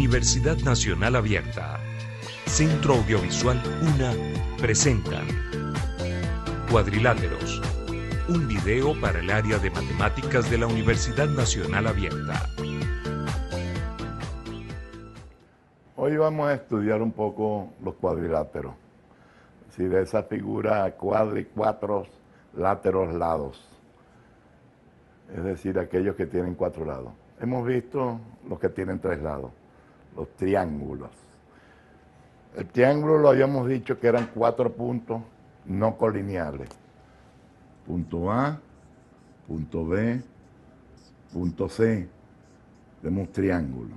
Universidad Nacional Abierta, Centro Audiovisual UNA presentan Cuadriláteros, un video para el área de matemáticas de la Universidad Nacional Abierta. Hoy vamos a estudiar un poco los cuadriláteros, es decir, esa figura cuatros láteros lados, es decir, aquellos que tienen 4 lados. Hemos visto los que tienen 3 lados, los triángulos. El triángulo lo habíamos dicho que eran 4 puntos no colineales. Punto A, punto B, punto C. Tenemos un triángulo.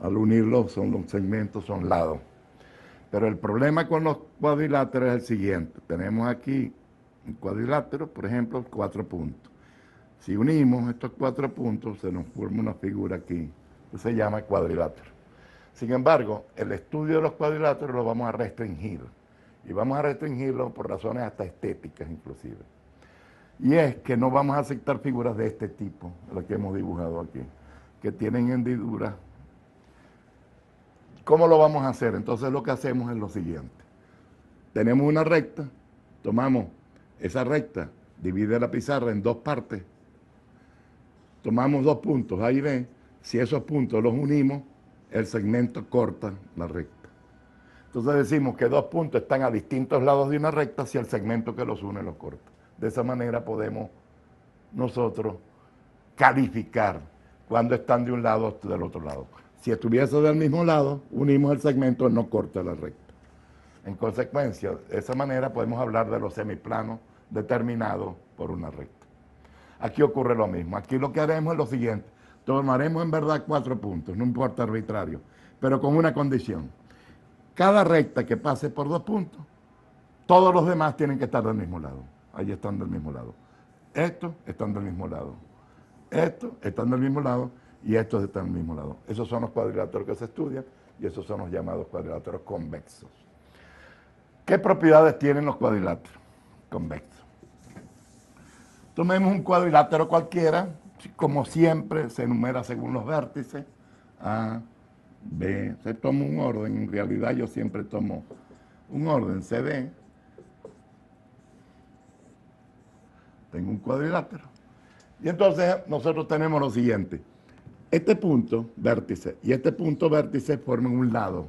Al unirlos los segmentos son lados. Pero el problema con los cuadriláteros es el siguiente. Tenemos aquí un cuadrilátero, por ejemplo, 4 puntos. Si unimos estos 4 puntos, se nos forma una figura aquí, que se llama cuadrilátero. Sin embargo, el estudio de los cuadriláteros lo vamos a restringir. Y vamos a restringirlo por razones hasta estéticas, inclusive. Y es que no vamos a aceptar figuras de este tipo, las que hemos dibujado aquí, que tienen hendiduras. ¿Cómo lo vamos a hacer? Entonces lo que hacemos es lo siguiente. Tenemos una recta, tomamos esa recta, divide la pizarra en 2 partes, tomamos 2 puntos, A y B, si esos puntos los unimos, el segmento corta la recta. Entonces decimos que 2 puntos están a distintos lados de una recta si el segmento que los une los corta. De esa manera podemos nosotros calificar cuando están de un lado o del otro lado. Si estuviese del mismo lado, unimos el segmento, no corta la recta. En consecuencia, de esa manera podemos hablar de los semiplanos determinados por una recta. Aquí ocurre lo mismo. Aquí lo que haremos es lo siguiente. Tomaremos en verdad 4 puntos, no importa arbitrario, pero con una condición. Cada recta que pase por 2 puntos, todos los demás tienen que estar del mismo lado. Ahí están del mismo lado. Estos están del mismo lado. Estos están del mismo lado y estos están del mismo lado. Esos son los cuadriláteros que se estudian y esos son los llamados cuadriláteros convexos. ¿Qué propiedades tienen los cuadriláteros convexos? Tomemos un cuadrilátero cualquiera, como siempre se enumera según los vértices, A, B, se toma un orden, en realidad yo siempre tomo un orden, CD, tengo un cuadrilátero. Y entonces nosotros tenemos lo siguiente, este punto vértice y este punto vértice forman un lado,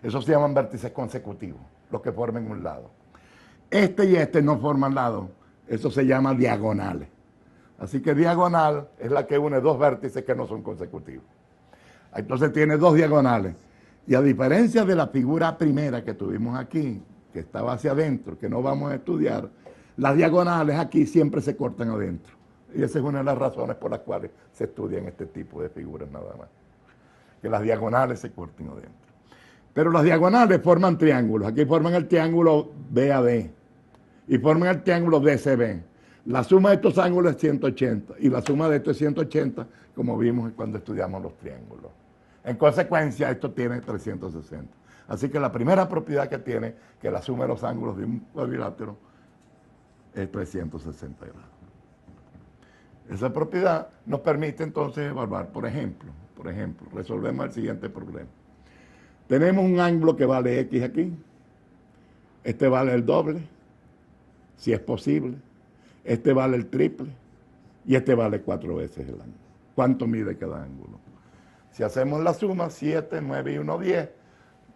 esos se llaman vértices consecutivos, los que forman un lado. Este y este no forman lado, eso se llama diagonales. Así que diagonal es la que une 2 vértices que no son consecutivos. Entonces tiene 2 diagonales. Y a diferencia de la figura primera que tuvimos aquí, que estaba hacia adentro, que no vamos a estudiar, las diagonales aquí siempre se cortan adentro. Y esa es una de las razones por las cuales se estudian este tipo de figuras nada más. Que las diagonales se corten adentro. Pero las diagonales forman triángulos. Aquí forman el triángulo BAD. Y forman el triángulo DCB. La suma de estos ángulos es 180 y la suma de esto es 180, como vimos cuando estudiamos los triángulos. En consecuencia, esto tiene 360. Así que la primera propiedad que tiene, que la suma de los ángulos de un cuadrilátero, es 360 grados. Esa propiedad nos permite entonces evaluar, por ejemplo, resolvemos el siguiente problema. Tenemos un ángulo que vale X aquí, este vale el doble, si es posible. Este vale el triple y este vale 4 veces el ángulo. ¿Cuánto mide cada ángulo? Si hacemos la suma, 7, 9 y 1, 10,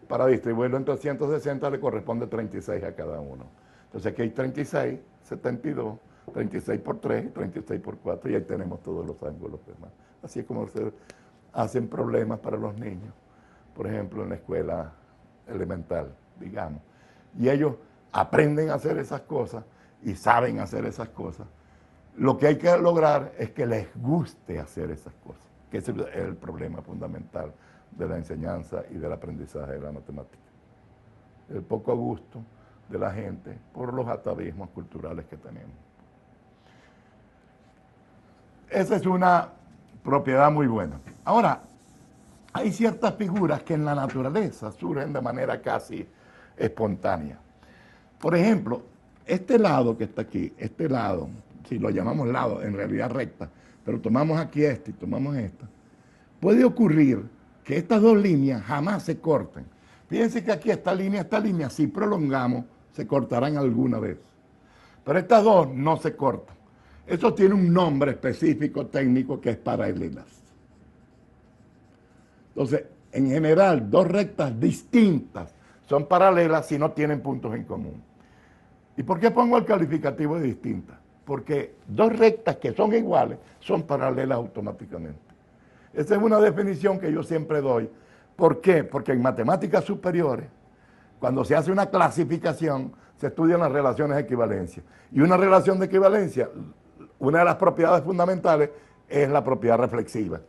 para distribuirlo entre 160 le corresponde 36 a cada uno. Entonces aquí hay 36, 72, 36 por 3 y 36 por 4 y ahí tenemos todos los ángulos demás. Así es como se hacen problemas para los niños, por ejemplo en la escuela elemental, digamos. Y ellos aprenden a hacer esas cosas y saben hacer esas cosas. Lo que hay que lograr es que les guste hacer esas cosas, que ese es el problema fundamental de la enseñanza y del aprendizaje de la matemática. El poco gusto de la gente por los atavismos culturales que tenemos. Esa es una propiedad muy buena. Ahora, hay ciertas figuras que en la naturaleza surgen de manera casi espontánea. Por ejemplo, este lado que está aquí, este lado, si lo llamamos lado, en realidad recta, pero tomamos aquí este y tomamos esta, puede ocurrir que estas dos líneas jamás se corten. Fíjense que aquí esta línea, si prolongamos, se cortarán alguna vez. Pero estas dos no se cortan. Eso tiene un nombre específico técnico que es paralelas. Entonces, en general, dos rectas distintas son paralelas si no tienen puntos en común. ¿Y por qué pongo el calificativo de distintas? Porque dos rectas que son iguales son paralelas automáticamente. Esa es una definición que yo siempre doy. ¿Por qué? Porque en matemáticas superiores, cuando se hace una clasificación, se estudian las relaciones de equivalencia. Y una relación de equivalencia, una de las propiedades fundamentales es la propiedad reflexiva.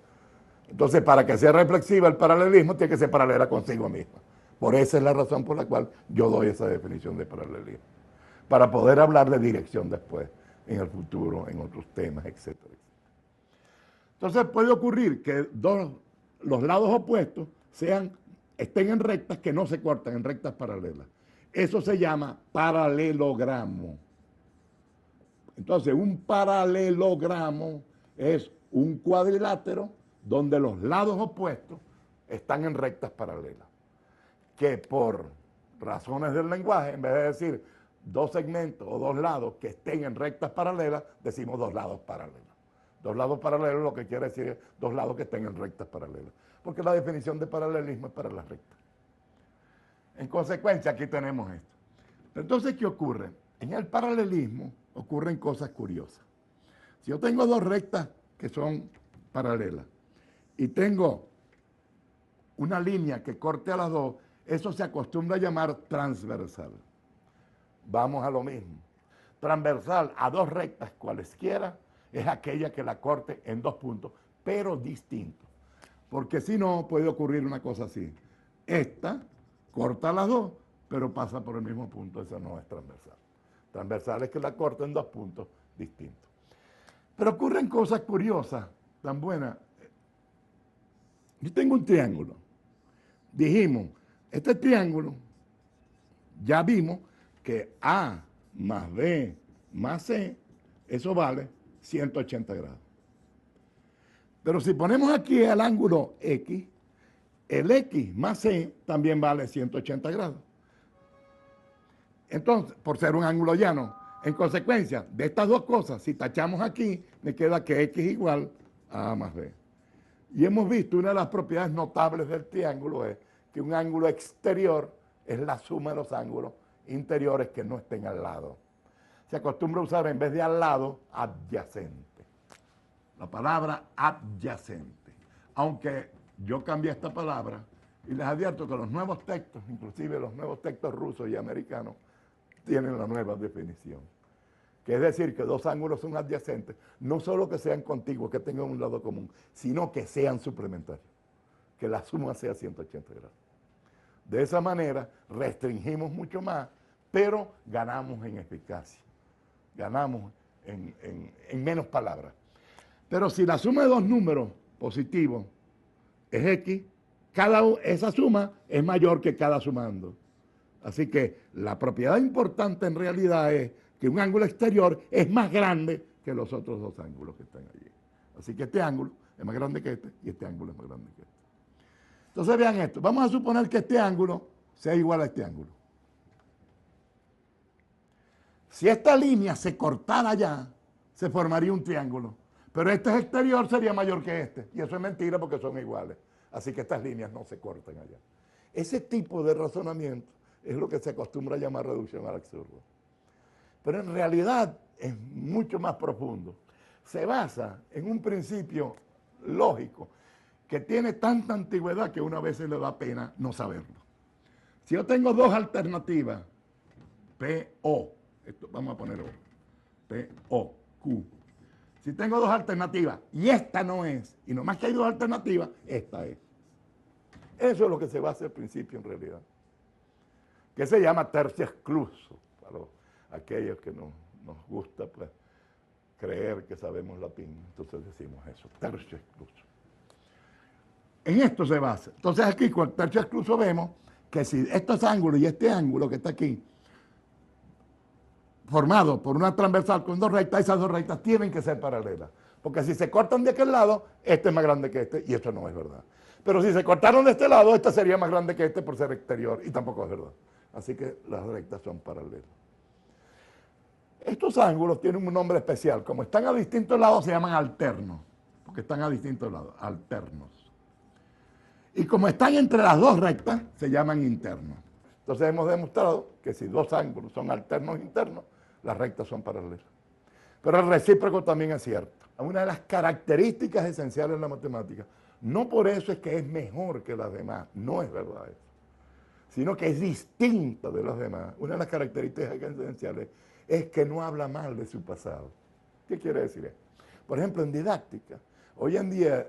Entonces, para que sea reflexiva el paralelismo, tiene que ser paralela consigo misma. Por esa es la razón por la cual yo doy esa definición de paralelismo. Para poder hablar de dirección después, en el futuro, en otros temas, etcétera. Entonces, puede ocurrir que los lados opuestos estén en rectas que no se cortan, en rectas paralelas. Eso se llama paralelogramo. Entonces, un paralelogramo es un cuadrilátero donde los lados opuestos están en rectas paralelas. Que por razones del lenguaje, en vez de decir dos segmentos o dos lados que estén en rectas paralelas, decimos dos lados paralelos. Dos lados paralelos lo que quiere decir es dos lados que estén en rectas paralelas. Porque la definición de paralelismo es para las rectas. En consecuencia, aquí tenemos esto. Entonces, ¿qué ocurre? En el paralelismo ocurren cosas curiosas. Si yo tengo dos rectas que son paralelas y tengo una línea que corte a las dos, eso se acostumbra a llamar transversal. Vamos a lo mismo. Transversal a dos rectas cualesquiera es aquella que la corte en dos puntos, pero distintos. Porque si no, puede ocurrir una cosa así. Esta corta las dos, pero pasa por el mismo punto. Esa no es transversal. Transversal es que la corta en dos puntos distintos. Pero ocurren cosas curiosas, tan buenas. Yo tengo un triángulo. Dijimos, este triángulo, ya vimos que A más B más C, eso vale 180 grados. Pero si ponemos aquí el ángulo X, el X más C también vale 180 grados. Entonces, por ser un ángulo llano, en consecuencia de estas dos cosas, si tachamos aquí, me queda que X igual a A más B. Y hemos visto una de las propiedades notables del triángulo es que un ángulo exterior es la suma de los ángulos interiores que no estén al lado. Se acostumbra a usar en vez de al lado, adyacente. La palabra adyacente. Aunque yo cambié esta palabra y les advierto que los nuevos textos, inclusive los nuevos textos rusos y americanos, tienen la nueva definición. Que es decir, que dos ángulos son adyacentes, no solo que sean contiguos, que tengan un lado común, sino que sean suplementarios. Que la suma sea 180 grados. De esa manera restringimos mucho más, pero ganamos en eficacia. Ganamos en menos palabras. Pero si la suma de dos números positivos es X, esa suma es mayor que cada sumando. Así que la propiedad importante en realidad es que un ángulo exterior es más grande que los otros dos ángulos que están allí. Así que este ángulo es más grande que este y este ángulo es más grande que este. Entonces vean esto, vamos a suponer que este ángulo sea igual a este ángulo. Si esta línea se cortara allá, se formaría un triángulo. Pero este exterior sería mayor que este. Y eso es mentira porque son iguales. Así que estas líneas no se cortan allá. Ese tipo de razonamiento es lo que se acostumbra a llamar reducción al absurdo. Pero en realidad es mucho más profundo. Se basa en un principio lógico que tiene tanta antigüedad que una vez se le da pena no saberlo. Si yo tengo dos alternativas, PO, esto vamos a poner O, PO, Q. Si tengo dos alternativas y esta no es, y nomás que hay dos alternativas, esta es. Eso es lo que se basa al principio en realidad. Que se llama tercio excluso, para aquellos que nos gusta pues, creer que sabemos latín. Entonces decimos eso, tercio excluso. En esto se basa. Entonces aquí con el tercio excluso vemos que si estos ángulos y este ángulo que está aquí, formado por una transversal con dos rectas, esas dos rectas tienen que ser paralelas. Porque si se cortan de aquel lado, este es más grande que este, y eso no es verdad. Pero si se cortaron de este lado, este sería más grande que este por ser exterior, y tampoco es verdad. Así que las rectas son paralelas. Estos ángulos tienen un nombre especial. Como están a distintos lados, se llaman alternos. Porque están a distintos lados, alternos. Y como están entre las dos rectas, se llaman internos. Entonces hemos demostrado que si dos ángulos son alternos internos, las rectas son paralelas. Pero el recíproco también es cierto. Una de las características esenciales de la matemática, no por eso es que es mejor que las demás, no es verdad eso, sino que es distinta de las demás. Una de las características esenciales es que no habla mal de su pasado. ¿Qué quiere decir esto? Por ejemplo, en didáctica, hoy en día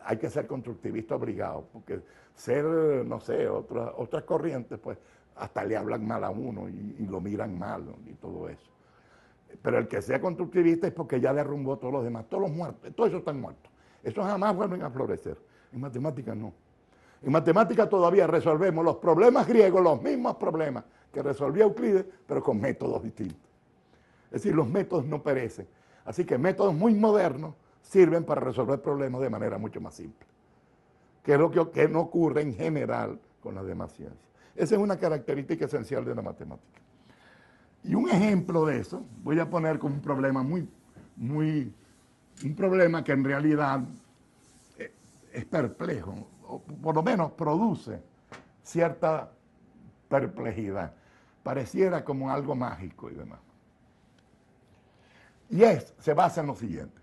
hay que ser constructivista obligado, porque ser, no sé, otras corrientes, pues hasta le hablan mal a uno y lo miran mal, ¿no? Y todo eso. Pero el que sea constructivista es porque ya derrumbó todos los demás, todos los muertos, todos esos están muertos. Esos jamás vuelven a florecer. En matemática no. En matemática todavía resolvemos los problemas griegos, los mismos problemas que resolvía Euclides, pero con métodos distintos. Es decir, los métodos no perecen. Así que métodos muy modernos sirven para resolver problemas de manera mucho más simple, que es lo que no ocurre en general con las demás ciencias. Esa es una característica esencial de la matemática. Y un ejemplo de eso, voy a poner como un problema un problema que en realidad es perplejo, o por lo menos produce cierta perplejidad. Pareciera como algo mágico y demás. Y se basa en lo siguiente.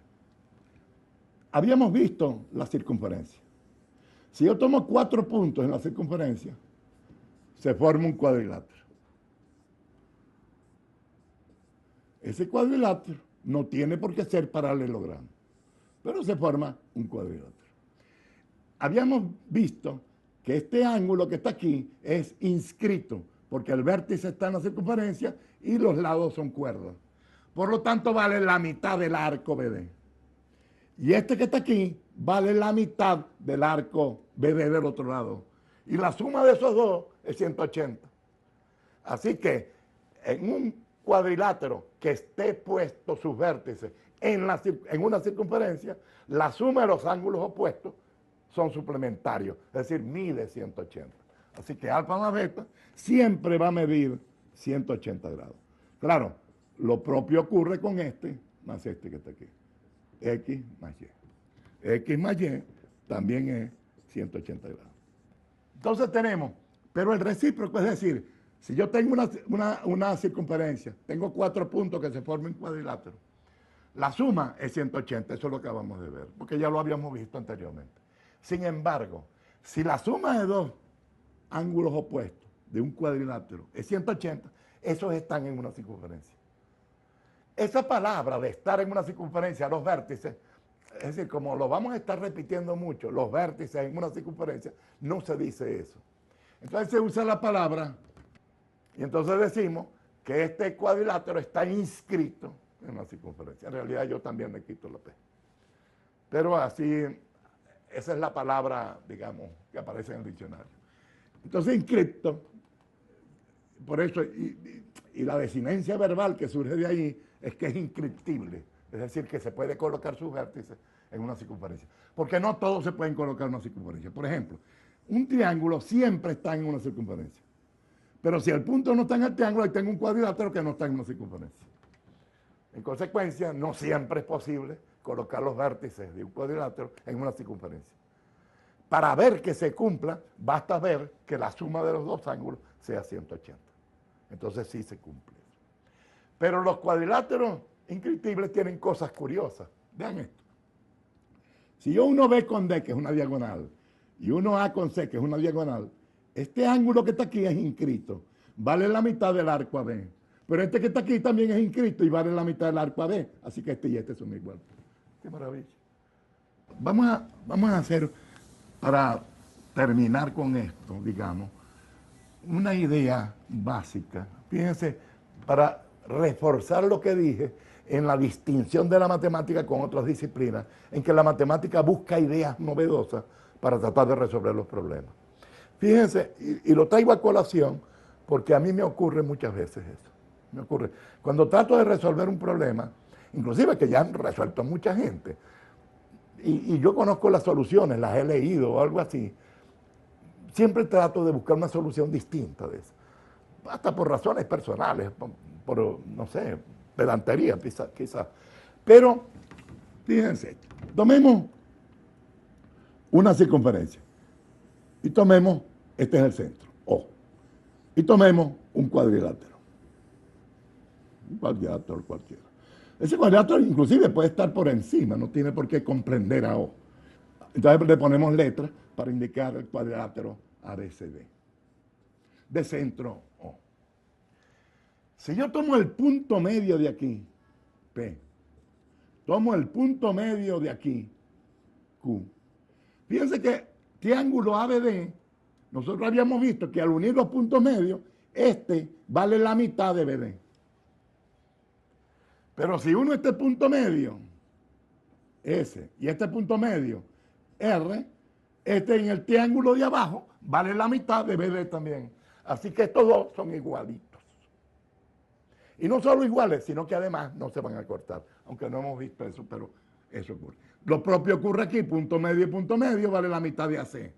Habíamos visto la circunferencia. Si yo tomo 4 puntos en la circunferencia, se forma un cuadrilátero. Ese cuadrilátero no tiene por qué ser paralelogramo, pero se forma un cuadrilátero. Habíamos visto que este ángulo que está aquí es inscrito, porque el vértice está en la circunferencia y los lados son cuerdas. Por lo tanto, vale la mitad del arco BD. Y este que está aquí vale la mitad del arco BD del otro lado. Y la suma de esos dos es 180. Así que en un cuadrilátero que esté puesto sus vértices en una circunferencia, la suma de los ángulos opuestos son suplementarios, es decir, mide 180. Así que alfa más beta siempre va a medir 180 grados. Claro, lo propio ocurre con este más este que está aquí. X más Y. X más Y también es 180 grados. Entonces tenemos, pero el recíproco, es decir, si yo tengo una circunferencia, tengo 4 puntos que se forman un cuadrilátero, la suma es 180, eso es lo que acabamos de ver, porque ya lo habíamos visto anteriormente. Sin embargo, si la suma de dos ángulos opuestos de un cuadrilátero es 180, esos están en una circunferencia. Esa palabra de estar en una circunferencia, los vértices, es decir, como lo vamos a estar repitiendo mucho, los vértices en una circunferencia, no se dice eso. Entonces se usa la palabra y entonces decimos que este cuadrilátero está inscrito en una circunferencia. En realidad yo también le quito la P. Pero así, esa es la palabra, digamos, que aparece en el diccionario. Entonces inscrito, por eso, y la desinencia verbal que surge de ahí es que es inscriptible, es decir, que se puede colocar sus vértices en una circunferencia. Porque no todos se pueden colocar en una circunferencia. Por ejemplo, un triángulo siempre está en una circunferencia. Pero si el punto no está en el triángulo, ahí tengo un cuadrilátero que no está en una circunferencia. En consecuencia, no siempre es posible colocar los vértices de un cuadrilátero en una circunferencia. Para ver que se cumpla, basta ver que la suma de los dos ángulos sea 180. Entonces sí se cumple. Pero los cuadriláteros inscriptibles tienen cosas curiosas. Vean esto. Si yo uno B con D, que es una diagonal, y uno A con C, que es una diagonal, este ángulo que está aquí es inscrito. Vale la mitad del arco AB. Pero este que está aquí también es inscrito y vale la mitad del arco AB. Así que este y este son iguales. ¡Qué maravilla! Vamos a hacer, para terminar con esto, digamos, una idea básica. Fíjense, para reforzar lo que dije en la distinción de la matemática con otras disciplinas, en que la matemática busca ideas novedosas para tratar de resolver los problemas. Fíjense, y lo traigo a colación porque a mí me ocurre muchas veces eso. Me ocurre. Cuando trato de resolver un problema, inclusive que ya han resuelto mucha gente. Y yo conozco las soluciones, las he leído o algo así. Siempre trato de buscar una solución distinta de eso. Hasta por razones personales, por no sé, pedantería quizás. Pero, fíjense, tomemos una circunferencia y tomemos, este es el centro, O, y tomemos un cuadrilátero cualquiera. Ese cuadrilátero inclusive puede estar por encima, no tiene por qué comprender a O. Entonces le ponemos letras para indicar el cuadrilátero ABCD, de centro O. Si yo tomo el punto medio de aquí, P, tomo el punto medio de aquí, Q. Fíjense que triángulo ABD, nosotros habíamos visto que al unir los puntos medios, este vale la mitad de BD. Pero si uno este punto medio, S, y este punto medio, R, este en el triángulo de abajo vale la mitad de BD también. Así que estos dos son igualitos. Y no solo iguales, sino que además no se van a cortar. Aunque no hemos visto eso, pero eso ocurre. Lo propio ocurre aquí, punto medio y punto medio vale la mitad de AC.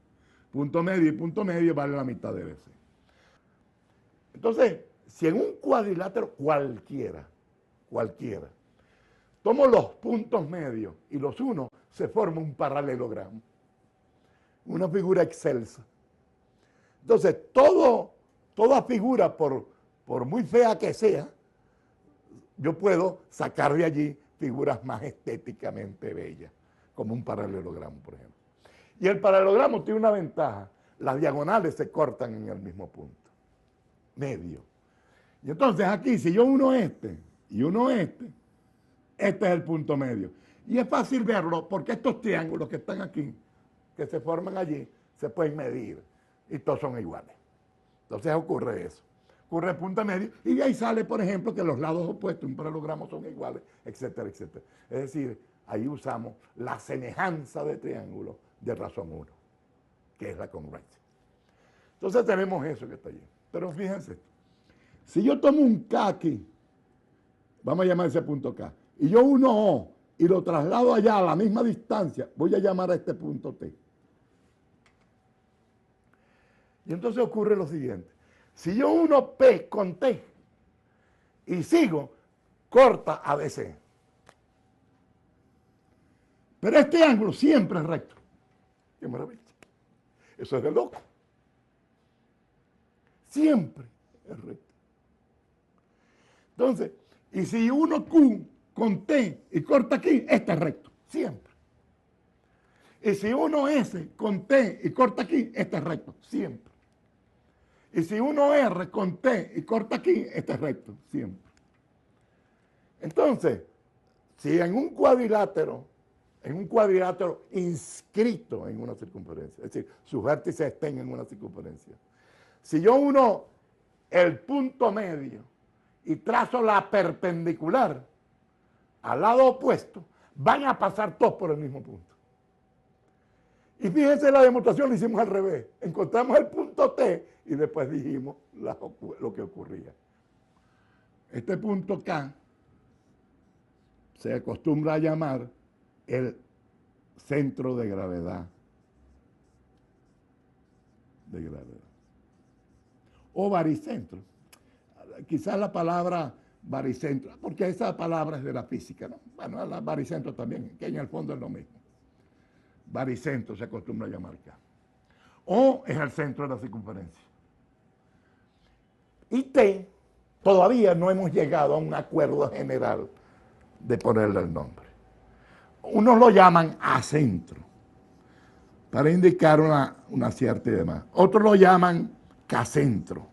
Punto medio y punto medio vale la mitad de BC. Entonces, si en un cuadrilátero cualquiera, tomo los puntos medios y los uno, se forma un paralelogramo. Una figura excelsa. Entonces, toda figura, por muy fea que sea, yo puedo sacar de allí figuras más estéticamente bellas, como un paralelogramo, por ejemplo. Y el paralelogramo tiene una ventaja: las diagonales se cortan en el mismo punto, medio. Y entonces aquí, si yo uno este y uno este es el punto medio. Y es fácil verlo porque estos triángulos que están aquí, que se forman allí, se pueden medir y todos son iguales. Entonces ocurre eso. Ocurre el punto medio y de ahí sale, por ejemplo, que los lados opuestos de un paralelogramo son iguales, etcétera, etcétera. Es decir, ahí usamos la semejanza de triángulos de razón 1, que es la congruencia. Entonces tenemos eso que está allí. Pero fíjense, si yo tomo un K aquí, vamos a llamar ese punto K, y yo uno O y lo traslado allá a la misma distancia, voy a llamar a este punto T. Y entonces ocurre lo siguiente: si yo uno P con T y sigo, corta ABC. Pero este ángulo siempre es recto. ¡Qué maravilla! Eso es de loco. Siempre es recto. Entonces, y si uno Q con T y corta aquí, este es recto. Siempre. Y si uno S con T y corta aquí, este es recto. Siempre. Y si uno R con T y corta aquí, este es recto, siempre. Entonces, si en un cuadrilátero inscrito en una circunferencia, es decir, sus vértices estén en una circunferencia, si yo uno el punto medio y trazo la perpendicular al lado opuesto, van a pasar todos por el mismo punto. Y fíjense, la demostración la hicimos al revés. Encontramos el punto T y después dijimos lo que ocurría. Este punto K se acostumbra a llamar el centro de gravedad. O baricentro. Quizás la palabra baricentro, porque esa palabra es de la física, ¿no? Bueno, la baricentro también, que en el fondo es lo mismo. Baricentro se acostumbra a llamar acá. O es el centro de la circunferencia. Y T, todavía no hemos llegado a un acuerdo general de ponerle el nombre. Unos lo llaman acentro, para indicar una cierta y demás. Otros lo llaman cacentro.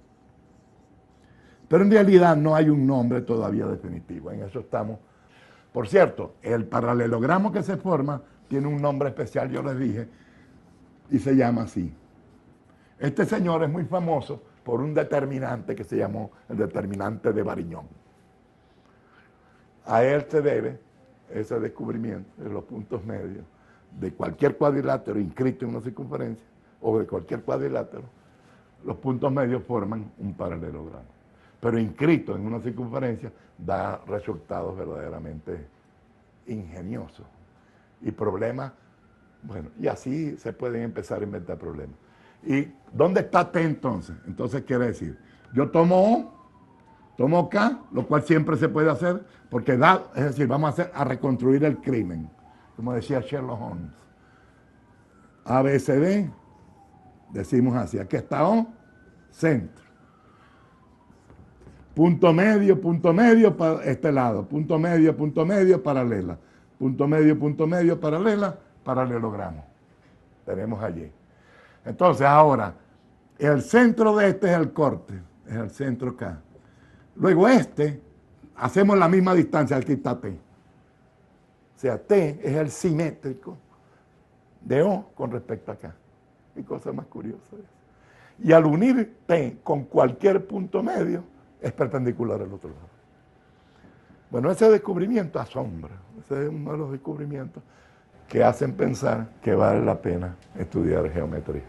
Pero en realidad no hay un nombre todavía definitivo. En eso estamos. Por cierto, el paralelogramo que se forma tiene un nombre especial, yo les dije, y se llama así. Este señor es muy famoso por un determinante que se llamó el determinante de Variñón. A él se debe ese descubrimiento de los puntos medios de cualquier cuadrilátero inscrito en una circunferencia o de cualquier cuadrilátero. Los puntos medios forman un paralelogramo. pero inscrito en una circunferencia da resultados verdaderamente ingeniosos. Y problemas, bueno, y así se pueden empezar a inventar problemas. ¿Y dónde está T entonces? Entonces quiere decir, yo tomo O, tomo K, lo cual siempre se puede hacer, porque da, es decir, vamos a reconstruir el crimen, como decía Sherlock Holmes. A, B, C, D, decimos así, aquí está O, centro. Punto medio para este lado, punto medio, paralela. Punto medio, paralela, paralelogramo. Tenemos allí. Entonces ahora, el centro de este es el corte, es el centro K. Luego hacemos la misma distancia, aquí está T. O sea, T es el simétrico de O con respecto a K. Qué cosa más curiosa es. Y al unir T con cualquier punto medio, es perpendicular al otro lado. Bueno, ese descubrimiento asombra. Ese es uno de los descubrimientos que hacen pensar que vale la pena estudiar geometría.